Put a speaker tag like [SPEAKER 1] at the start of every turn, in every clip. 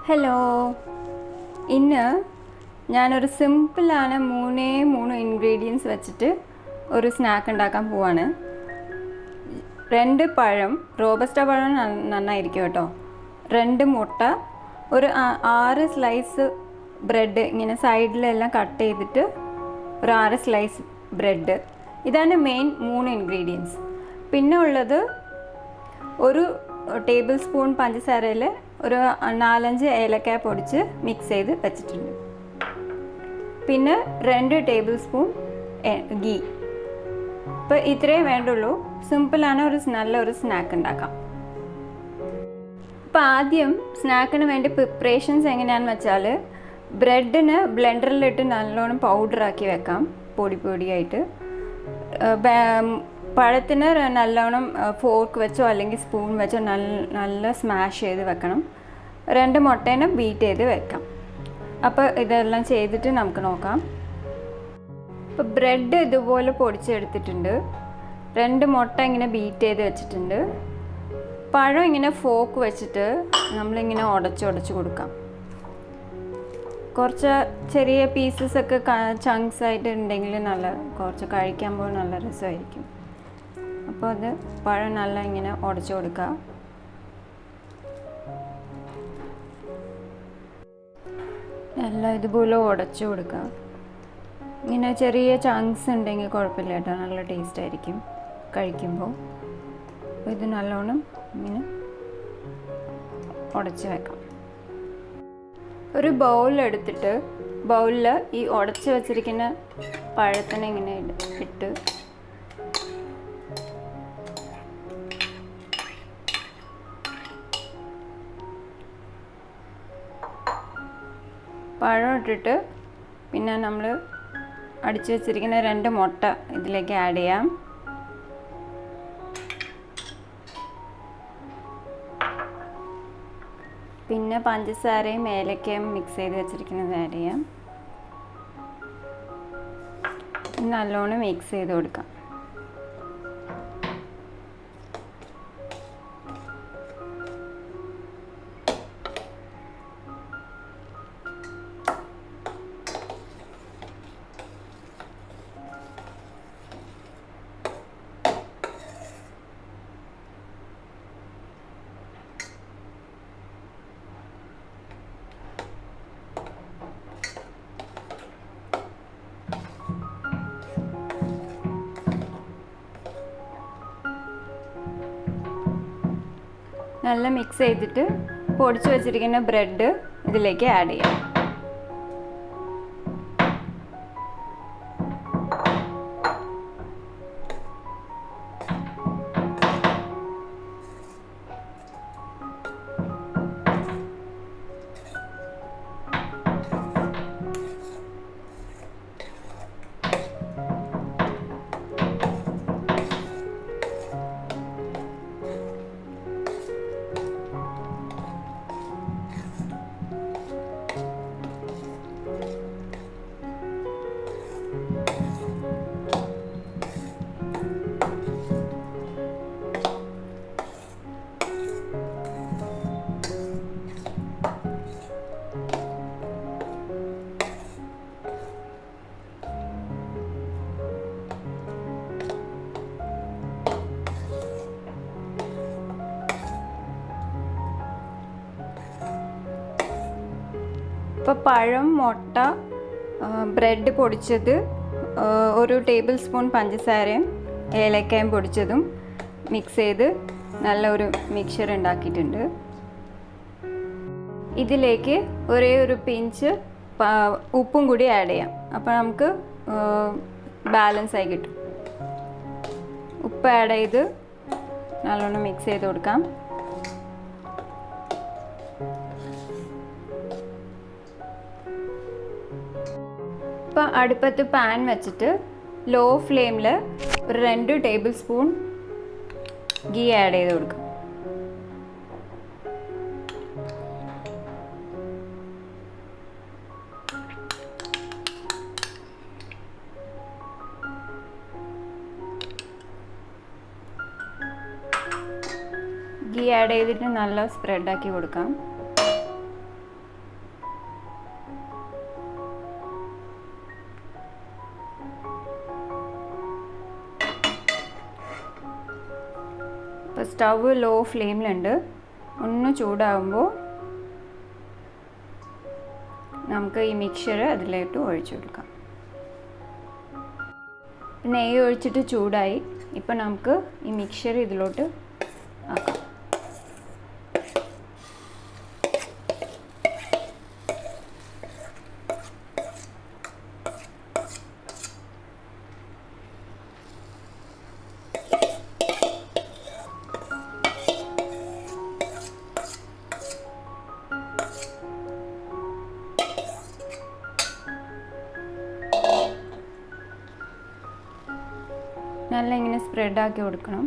[SPEAKER 1] Hello, ഇന്ന് ഞാനൊരു സിമ്പിളാണ് 3 ഇൻഗ്രീഡിയൻസ് വെച്ചിട്ട് ഒരു സ്നാക്ക് ഉണ്ടാക്കാൻ പോവാണ്. 2 പഴം, റോബസ്റ്റ പഴം നന്നായിരിക്കും കേട്ടോ. 2 മുട്ട, ഒരു 6 സ്ലൈസ് ബ്രെഡ്, ഇങ്ങനെ സൈഡിലെല്ലാം കട്ട് ചെയ്തിട്ട് ഒരു 6 സ്ലൈസ് ബ്രെഡ്. ഇതാണ് മെയിൻ 3 ഇൻഗ്രീഡിയൻസ്. പിന്നെ ഉള്ളത് ഒരു ടേബിൾ സ്പൂൺ പഞ്ചസാരയിൽ ഒരു 4-5 ഏലക്കായ പൊടിച്ച് മിക്സ് ചെയ്ത് വെച്ചിട്ടുണ്ട്. പിന്നെ 2 ടേബിൾ സ്പൂൺ ഗീ. ഇപ്പോൾ ഇത്രയും വേണ്ടുള്ളൂ. സിമ്പിളാണ്, നല്ലൊരു സ്നാക്ക് ഉണ്ടാക്കാം. അപ്പോൾ ആദ്യം സ്നാക്കിന് വേണ്ടി പ്രിപ്പറേഷൻസ് എങ്ങനെയാണെന്ന് വെച്ചാൽ, ബ്രെഡിന് ബ്ലെൻഡറിലിട്ട് നല്ലോണം പൗഡറാക്കി വെക്കാം, പൊടിയായിട്ട്. പഴത്തിന് നല്ലോണം ഫോർക്ക് വെച്ചോ അല്ലെങ്കിൽ സ്പൂൺ വെച്ചോ നല്ല സ്മാഷ് ചെയ്ത് വെക്കണം. 2 മുട്ടേനെ ബീറ്റ് ചെയ്ത് വെക്കാം. അപ്പോൾ ഇതെല്ലാം ചെയ്തിട്ട് നമുക്ക് നോക്കാം. ഇപ്പോൾ ബ്രെഡ് ഇതുപോലെ പൊടിച്ചെടുത്തിട്ടുണ്ട്. 2 മുട്ട ഇങ്ങനെ ബീറ്റ് ചെയ്ത് വെച്ചിട്ടുണ്ട്. പഴം ഇങ്ങനെ ഫോർക്ക് വെച്ചിട്ട് നമ്മളിങ്ങനെ ഉടച്ച് കൊടുക്കാം. കുറച്ച് ചെറിയ പീസസൊക്കെ ചങ്ക്സ് ആയിട്ട് ഉണ്ടെങ്കിൽ കുറച്ച് കഴിക്കുമ്പോൾ നല്ല രസമായിരിക്കും. അപ്പോൾ അത് പഴം നല്ല ഇങ്ങനെ ഉടച്ചു കൊടുക്കുക. എല്ലാം ഇതുപോലെ ഉടച്ചു കൊടുക്കുക. ഇങ്ങനെ ചെറിയ ചങ്ക്സ് ഉണ്ടെങ്കിൽ കുഴപ്പമില്ല കേട്ടോ, നല്ല ടേസ്റ്റ് ആയിരിക്കും കഴിക്കുമ്പോൾ. അപ്പോൾ ഇത് നല്ലോണം ഇങ്ങനെ ഉടച്ച് വെക്കാം. ഒരു ബൗളെടുത്തിട്ട് ബൗളിൽ ഈ ഉടച്ച് വെച്ചിരിക്കുന്ന പഴത്തിനെ ഇങ്ങനെ ഇട്ട് പഴം ഇട്ടിട്ട് പിന്നെ നമ്മൾ അടിച്ചു വെച്ചിരിക്കുന്ന 2 മുട്ട ഇതിലേക്ക് ആഡ് ചെയ്യാം. പിന്നെ പഞ്ചസാരയും ഏലക്കയും മിക്സ് ചെയ്ത് വെച്ചിരിക്കുന്നത് ആഡ് ചെയ്യാം. നല്ലോണം മിക്സ് ചെയ്ത് കൊടുക്കാം. നല്ല മിക്സ് ചെയ്തിട്ട് പൊടിച്ച് വെച്ചിരിക്കുന്ന ബ്രെഡ് ഇതിലേക്ക് ആഡ് ചെയ്യാം. ഇപ്പോൾ പഴം, മുട്ട, ബ്രെഡ് പൊടിച്ചത്, ഒരു ടേബിൾ സ്പൂൺ പഞ്ചസാരയും ഏലക്കായും പൊടിച്ചതും മിക്സ് ചെയ്ത് നല്ലൊരു മിക്സ്ചർ ഉണ്ടാക്കിയിട്ടുണ്ട്. ഇതിലേക്ക് ഒരു പിഞ്ച് ഉപ്പും കൂടി ആഡ് ചെയ്യാം. അപ്പോൾ നമുക്ക് ബാലൻസ് ആയി കിട്ടും. ഉപ്പ് ആഡ് ചെയ്ത് നല്ലോണം മിക്സ് ചെയ്ത് കൊടുക്കാം. ഇപ്പോൾ അടുപ്പത്ത് പാൻ വെച്ചിട്ട് ലോ ഫ്ലെയിമിൽ ഒരു 2 ടേബിൾ സ്പൂൺ ഗീ ആഡ് ചെയ്ത് കൊടുക്കാം. ഗീ ആഡ് ചെയ്തിട്ട് നല്ല സ്പ്രെഡാക്കി കൊടുക്കാം. അപ്പോൾ സ്റ്റവ് ലോ ഫ്ലെയിമിലുണ്ട്. ഒന്ന് ചൂടാകുമ്പോൾ നമുക്ക് ഈ മിക്സ്ചർ അതിലേക്ക് ഒഴിച്ചു കൊടുക്കാം. നെയ്യ് ഒഴിച്ചിട്ട് ചൂടായി. ഇപ്പോൾ നമുക്ക് ഈ മിക്സ്ചർ ഇതിലോട്ട് ആക്കാം. നല്ല ഇങ്ങനെ സ്പ്രെഡാക്കി കൊടുക്കണം.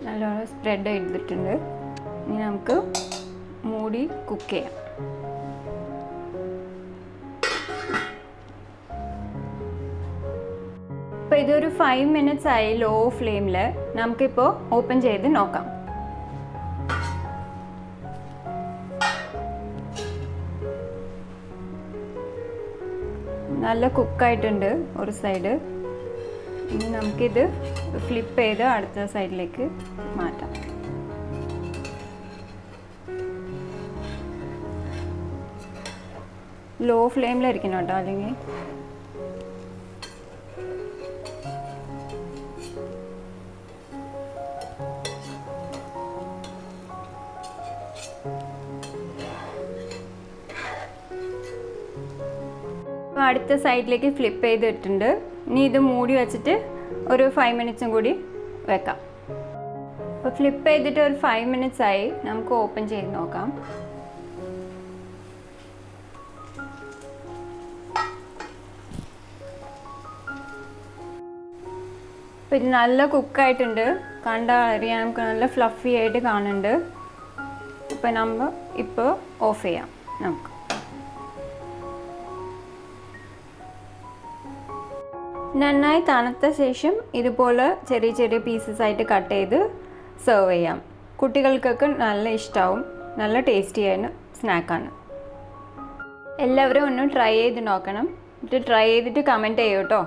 [SPEAKER 1] നല്ലോണം സ്പ്രെഡ് ചെയ്തിട്ടുണ്ട്. ഇനി നമുക്ക് മൂടി കുക്ക് ചെയ്യാം. അപ്പോൾ ഇതൊരു 5 minutes ആയി ലോ ഫ്ലെയിമിൽ. നമുക്കിപ്പോൾ ഓപ്പൺ ചെയ്ത് നോക്കാം. നല്ല കുക്കായിട്ടുണ്ട് ഒരു സൈഡ്. ഇനി നമുക്കിത് ഫ്ലിപ്പ് ചെയ്ത് അടുത്ത സൈഡിലേക്ക് മാറ്റാം. ലോ ഫ്ലെയിമിലായിരിക്കണം കേട്ടോ, അല്ലെങ്കിൽ അടുത്ത സൈഡിലേക്ക് ഫ്ലിപ്പ് ചെയ്തിട്ടുണ്ട്. ഇനി ഇത് മൂടി വെച്ചിട്ട് ഒരു 5 minutes കൂടി വെക്കാം. അപ്പോൾ ഫ്ലിപ്പ് ചെയ്തിട്ട് ഒരു 5 minutes ആയി. നമുക്ക് ഓപ്പൺ ചെയ്ത് നോക്കാം. അപ്പോൾ ഇത് നല്ല കുക്കായിട്ടുണ്ട്. കണ്ടാൽ അറിയാൻ നമുക്ക് നല്ല ഫ്ലഫി ആയിട്ട് കാണുന്നുണ്ട്. അപ്പോൾ നമ്മൾ ഇപ്പോൾ ഓഫ് ചെയ്യാം. നമുക്ക് നന്നായി തണുത്ത ശേഷം ഇതുപോലെ ചെറിയ ചെറിയ പീസസ് ആയിട്ട് കട്ട് ചെയ്ത് സെർവ് ചെയ്യാം. കുട്ടികൾക്കൊക്കെ നല്ല ഇഷ്ടമാവും. നല്ല ടേസ്റ്റിയായ സ്നാക്കാണ്. എല്ലാവരും ഒന്ന് ട്രൈ ചെയ്ത് നോക്കണം. എന്നിട്ട് ട്രൈ ചെയ്തിട്ട് കമൻറ്റ് ചെയ്യൂ കേട്ടോ.